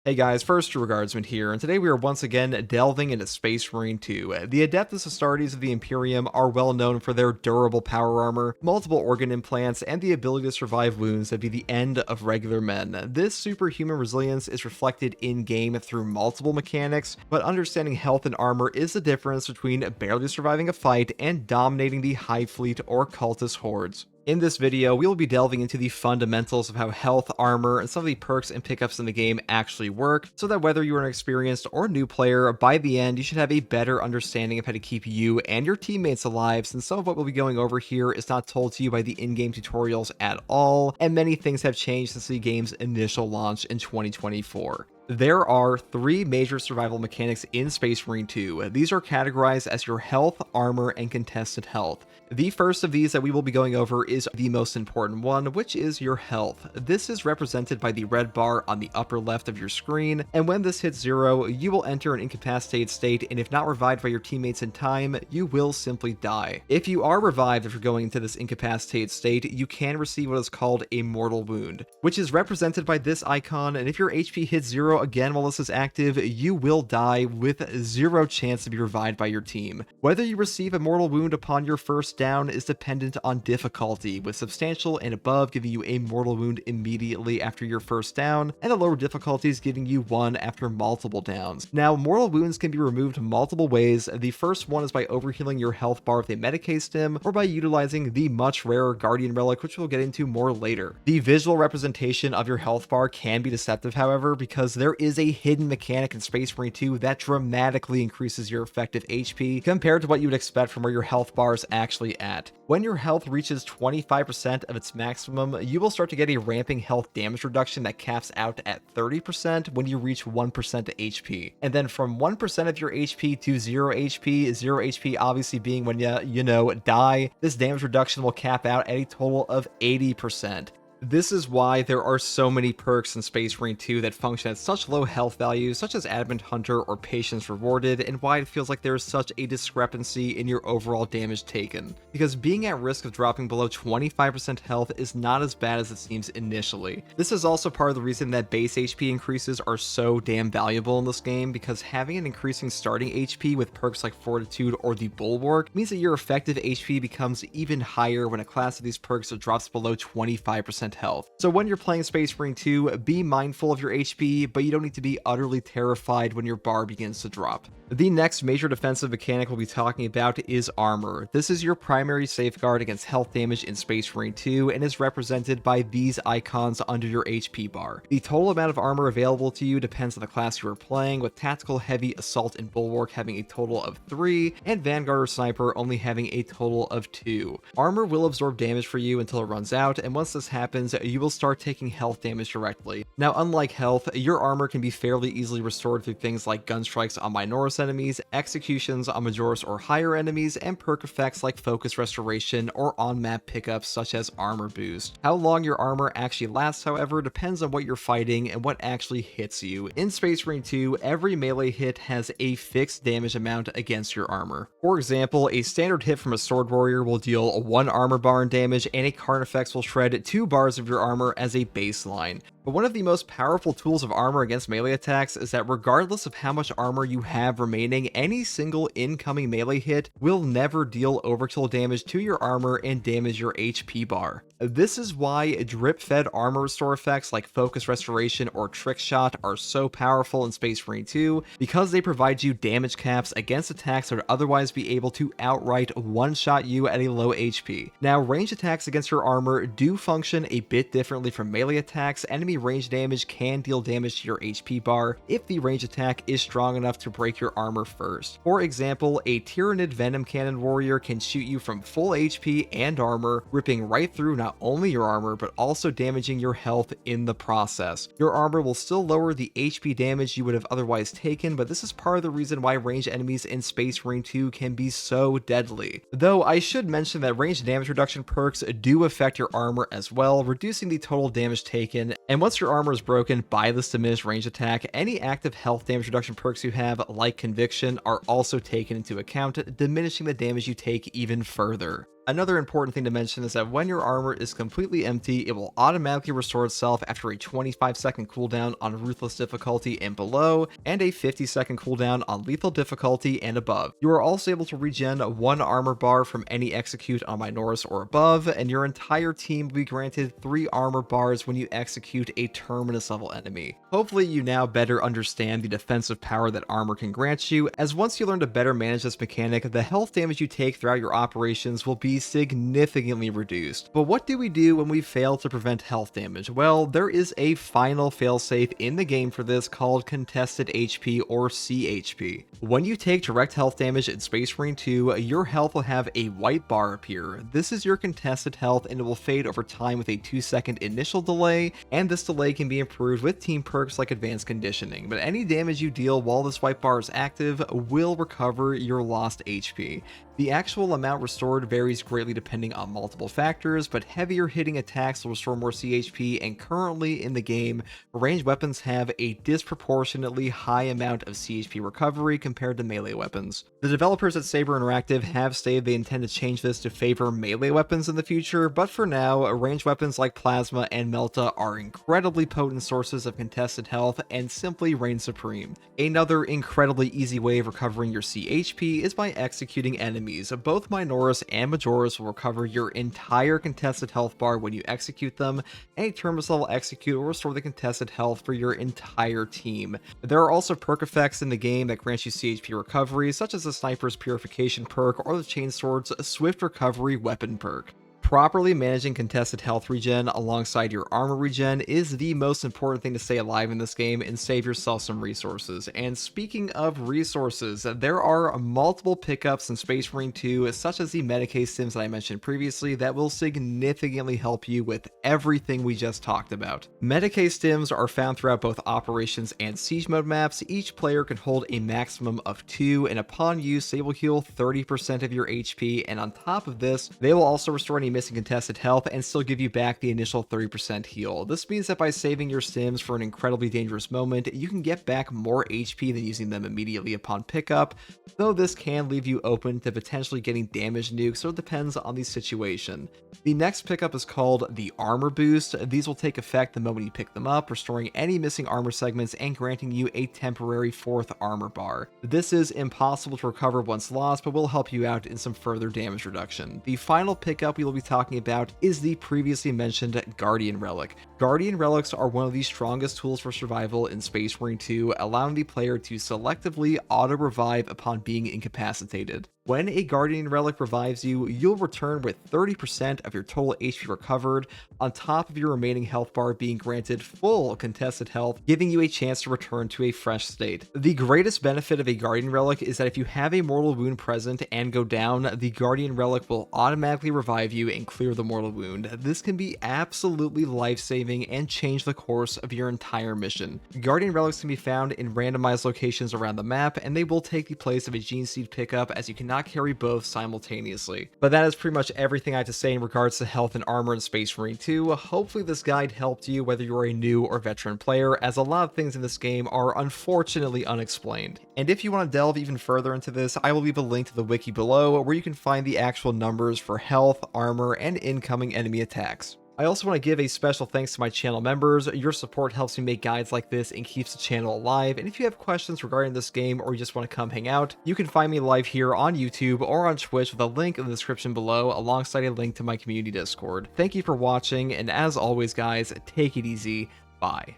Hey guys, first regardsman here, and today we are once again delving into Space Marine 2. The Adeptus Astartes of the Imperium are well known for their durable power armor, multiple organ implants, and the ability to survive wounds that be the end of regular men. This superhuman resilience is reflected in-game through multiple mechanics, but understanding health and armor is the difference between barely surviving a fight and dominating the Hive Fleet or Cultist hordes. In this video, we will be delving into the fundamentals of how health, armor, and some of the perks and pickups in the game actually work, so that whether you are an experienced or new player, by the end you should have a better understanding of how to keep you and your teammates alive, since some of what we'll be going over here is not told to you by the in-game tutorials at all, and many things have changed since the game's initial launch in 2024. There are three major survival mechanics in Space Marine 2. These are categorized as your health, armor, and contested health. The first of these that we will be going over is the most important one, which is your health. This is represented by the red bar on the upper left of your screen, and when this hits 0, you will enter an incapacitated state, and if not revived by your teammates in time, you will simply die. If you are revived after going into this incapacitated state, you can receive what is called a mortal wound, which is represented by this icon, and if your HP hits 0 again while this is active, you will die with 0 chance to be revived by your team. Whether you receive a mortal wound upon your first down is dependent on difficulty, with substantial and above giving you a mortal wound immediately after your first down, and the lower difficulties giving you one after multiple downs. Now, mortal wounds can be removed multiple ways. The first one is by overhealing your health bar with a Medicae stim, or by utilizing the much rarer Guardian Relic, which we'll get into more later. The visual representation of your health bar can be deceptive, however, because there is a hidden mechanic in Space Marine 2 that dramatically increases your effective HP compared to what you would expect from where your health bar is actually at. When your health reaches 25% of its maximum, you will start to get a ramping health damage reduction that caps out at 30% when you reach 1% HP. And then from 1% of your HP to 0 HP, 0 HP obviously being when you die, this damage reduction will cap out at a total of 80%. This is why there are so many perks in Space Marine 2 that function at such low health values, such as Adamant Hunter or Patience Rewarded, and why it feels like there is such a discrepancy in your overall damage taken. Because being at risk of dropping below 25% health is not as bad as it seems initially. This is also part of the reason that base HP increases are so damn valuable in this game, because having an increasing starting HP with perks like Fortitude or the Bulwark means that your effective HP becomes even higher when a class of these perks drops below 25% health. So when you're playing Space Marine 2, be mindful of your HP, but you don't need to be utterly terrified when your bar begins to drop. The next major defensive mechanic we'll be talking about is armor. This is your primary safeguard against health damage in Space Marine 2 and is represented by these icons under your HP bar. The total amount of armor available to you depends on the class you are playing, with Tactical, Heavy, Assault, and Bulwark having a total of 3, and Vanguard or Sniper only having a total of 2. Armor will absorb damage for you until it runs out, and once this happens, you will start taking health damage directly. Now, unlike health, your armor can be fairly easily restored through things like gun strikes on Minoris enemies, executions on Majoris or higher enemies, and perk effects like Focus Restoration or on-map pickups such as Armor Boost. How long your armor actually lasts, however, depends on what you're fighting and what actually hits you. In Space Marine 2, every melee hit has a fixed damage amount against your armor. For example, a standard hit from a Sword Warrior will deal 1 armor bar in damage, and a Carnifex will shred 2 bars of your armor as a baseline. But one of the most powerful tools of armor against melee attacks is that regardless of how much armor you have remaining, any single incoming melee hit will never deal overkill damage to your armor and damage your HP bar. This is why drip-fed armor restore effects like Focus Restoration or Trick Shot are so powerful in Space Marine 2, because they provide you damage caps against attacks that would otherwise be able to outright one-shot you at a low HP. Now, ranged attacks against your armor do function a bit differently from melee attacks. Enemy range damage can deal damage to your HP bar if the range attack is strong enough to break your armor first. For example, a Tyrannid Venom Cannon Warrior can shoot you from full HP and armor, ripping right through not only your armor, but also damaging your health in the process. Your armor will still lower the HP damage you would have otherwise taken, but this is part of the reason why ranged enemies in Space Marine 2 can be so deadly. Though I should mention that ranged damage reduction perks do affect your armor as well, reducing the total damage taken, and once your armor is broken by this diminished range attack, any active health damage reduction perks you have, like Conviction, are also taken into account, diminishing the damage you take even further. Another important thing to mention is that when your armor is completely empty, it will automatically restore itself after a 25-second cooldown on Ruthless difficulty and below, and a 50-second cooldown on Lethal difficulty and above. You are also able to regen 1 armor bar from any execute on Minoris or above, and your entire team will be granted 3 armor bars when you execute a Terminus level enemy. Hopefully you now better understand the defensive power that armor can grant you, as once you learn to better manage this mechanic, the health damage you take throughout your operations will be significantly reduced. But what do we do when we fail to prevent health damage? Well, there is a final failsafe in the game for this called Contested HP or CHP. When you take direct health damage in Space Marine 2, your health will have a white bar appear. This is your contested health and it will fade over time with a 2-second initial delay, and this delay can be improved with team perks like advanced conditioning, but any damage you deal while this white bar is active will recover your lost HP. The actual amount restored varies greatly depending on multiple factors, but heavier hitting attacks will restore more CHP, and currently in the game, ranged weapons have a disproportionately high amount of CHP recovery compared to melee weapons. The developers at Saber Interactive have stated they intend to change this to favor melee weapons in the future, but for now, ranged weapons like Plasma and Melta are incredibly potent sources of contested health and simply reign supreme. Another incredibly easy way of recovering your CHP is by executing enemies. Both Minoris and Majoris will recover your entire contested health bar when you execute them, and a Terminus level execute will restore the contested health for your entire team. There are also perk effects in the game that grant you CHP recovery, such as the Sniper's Purification perk or the Chainsword's Swift Recovery weapon perk. Properly managing contested health regen alongside your armor regen is the most important thing to stay alive in this game and save yourself some resources. And speaking of resources, there are multiple pickups in Space Marine 2, such as the Medicae stims that I mentioned previously, that will significantly help you with everything we just talked about. Medicae stims are found throughout both operations and siege mode maps. Each player can hold a maximum of 2, and upon use they will heal 30% of your HP, and on top of this, they will also restore any missing contested health and still give you back the initial 30% heal. This means that by saving your stims for an incredibly dangerous moment, you can get back more HP than using them immediately upon pickup, though this can leave you open to potentially getting damage nukes, so it depends on the situation. The next pickup is called the Armor Boost. These will take effect the moment you pick them up, restoring any missing armor segments and granting you a temporary 4th armor bar. This is impossible to recover once lost, but will help you out in some further damage reduction. The final pickup we will be talking about is the previously mentioned Guardian Relic. Guardian Relics are one of the strongest tools for survival in Space Marine 2, allowing the player to selectively auto-revive upon being incapacitated. When a Guardian Relic revives you, you'll return with 30% of your total HP recovered, on top of your remaining health bar being granted full contested health, giving you a chance to return to a fresh state. The greatest benefit of a Guardian Relic is that if you have a mortal wound present and go down, the Guardian Relic will automatically revive you and clear the mortal wound. This can be absolutely life-saving and change the course of your entire mission. Guardian Relics can be found in randomized locations around the map, and they will take the place of a Gene Seed pickup, as you cannot carry both simultaneously. But that is pretty much everything I have to say in regards to health and armor in Space Marine 2. Hopefully this guide helped you whether you're a new or veteran player, as a lot of things in this game are unfortunately unexplained. And if you want to delve even further into this, I will leave a link to the wiki below where you can find the actual numbers for health, armor, and incoming enemy attacks. I also want to give a special thanks to my channel members. Your support helps me make guides like this and keeps the channel alive. And if you have questions regarding this game or you just want to come hang out, you can find me live here on YouTube or on Twitch with a link in the description below, alongside a link to my community Discord. Thank you for watching, and as always guys, take it easy. Bye.